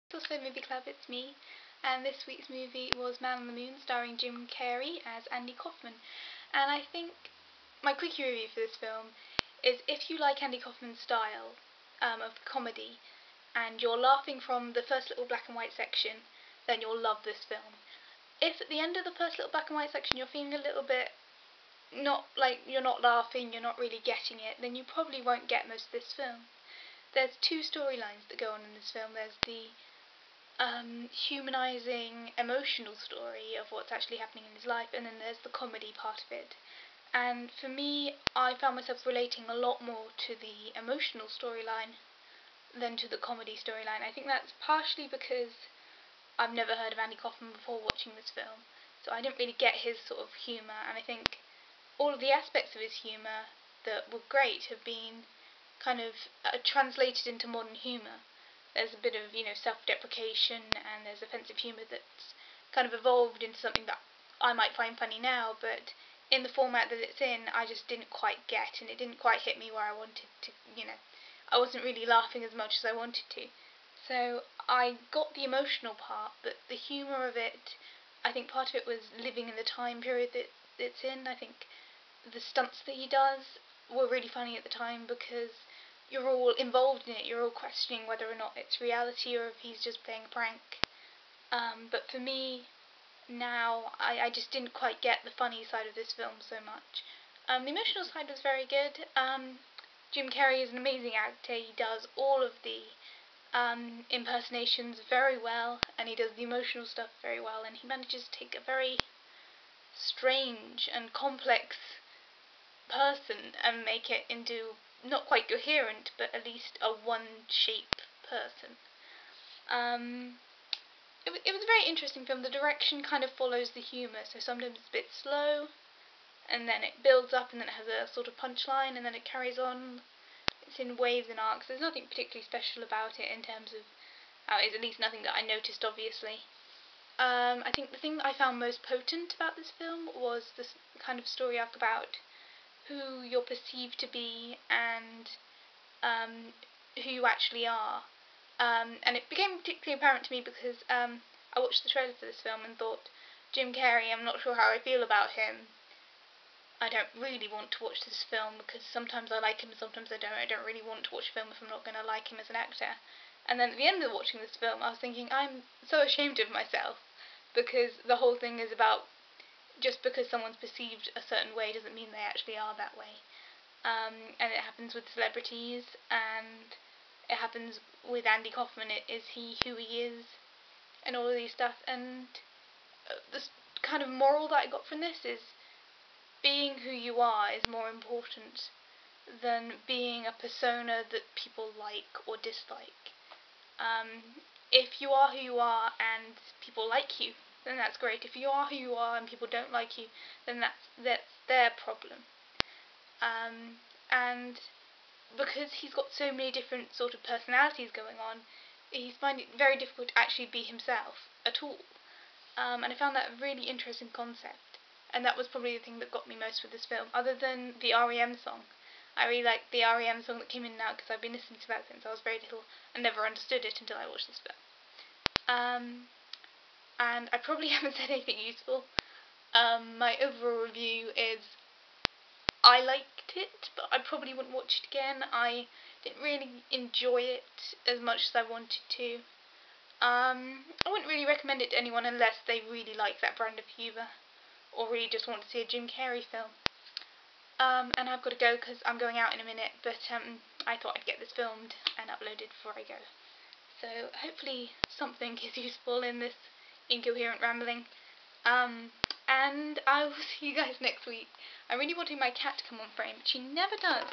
SourceFed Movie Club, it's me, and this week's movie was Man on the Moon, starring Jim Carrey as Andy Kaufman. And I think my quickie review for this film is, if you like Andy Kaufman's style of comedy, and you're laughing from the first little black and white section, then you'll love this film. If at the end of the first little black and white section you're feeling a little bit you're not laughing, you're not really getting it, then you probably won't get most of this film. There's two storylines that go on in this film. There's the humanising, emotional story of what's actually happening in his life, and then there's the comedy part of it. And for me, I found myself relating a lot more to the emotional storyline than to the comedy storyline. I think that's partially because I've never heard of Andy Kaufman before watching this film, so I didn't really get his sort of humour, and I think all of the aspects of his humour that were great have been kind of translated into modern humour. There's a bit of, self-deprecation, and there's offensive humour that's kind of evolved into something that I might find funny now, but in the format that it's in, I just didn't quite get, and it didn't quite hit me where I wanted to, I wasn't really laughing as much as I wanted to. So I got the emotional part, but the humour of it, I think part of it was living in the time period that it's in. I think the stunts that he does were really funny at the time because you're all involved in it, you're all questioning whether or not it's reality or if he's just playing a prank. But for me, now, I just didn't quite get the funny side of this film so much. The emotional side was very good. Jim Carrey is an amazing actor. He does all of the impersonations very well, and he does the emotional stuff very well, and he manages to take a very strange and complex person and make it into not quite coherent, but at least a one-shape person. It was a very interesting film. The direction kind of follows the humour, so sometimes it's a bit slow, and then it builds up, and then it has a sort of punchline, and then it carries on. It's in waves and arcs. There's nothing particularly special about it in terms of how it is, at least nothing that I noticed, obviously. I think the thing that I found most potent about this film was this kind of story arc about who you're perceived to be and who you actually are. And it became particularly apparent to me because I watched the trailer for this film and thought, Jim Carrey, I'm not sure how I feel about him. I don't really want to watch this film because sometimes I like him, sometimes I don't. I don't really want to watch a film if I'm not going to like him as an actor. And then at the end of watching this film, I was thinking, I'm so ashamed of myself, because the whole thing is about just because someone's perceived a certain way doesn't mean they actually are that way. And it happens with celebrities, and it happens with Andy Kaufman. Is he who he is, and all of these stuff. And this kind of moral that I got from this is, being who you are is more important than being a persona that people like or dislike. If you are who you are and people like you, then that's great. If you are who you are and people don't like you, then that's their problem. And because he's got so many different sort of personalities going on, he's finding it very difficult to actually be himself at all. And I found that a really interesting concept, and that was probably the thing that got me most with this film, other than the R.E.M. song. I really like the R.E.M. song that came in now because I've been listening to that since I was very little and never understood it until I watched this film. And I probably haven't said anything useful. My overall review is, I liked it, but I probably wouldn't watch it again. I didn't really enjoy it as much as I wanted to. I wouldn't really recommend it to anyone unless they really like that brand of humour, or really just want to see a Jim Carrey film. And I've got to go because I'm going out in a minute, but I thought I'd get this filmed and uploaded before I go. So hopefully something is useful in this incoherent rambling. And I will see you guys next week. I'm really wanting my cat to come on frame, but she never does.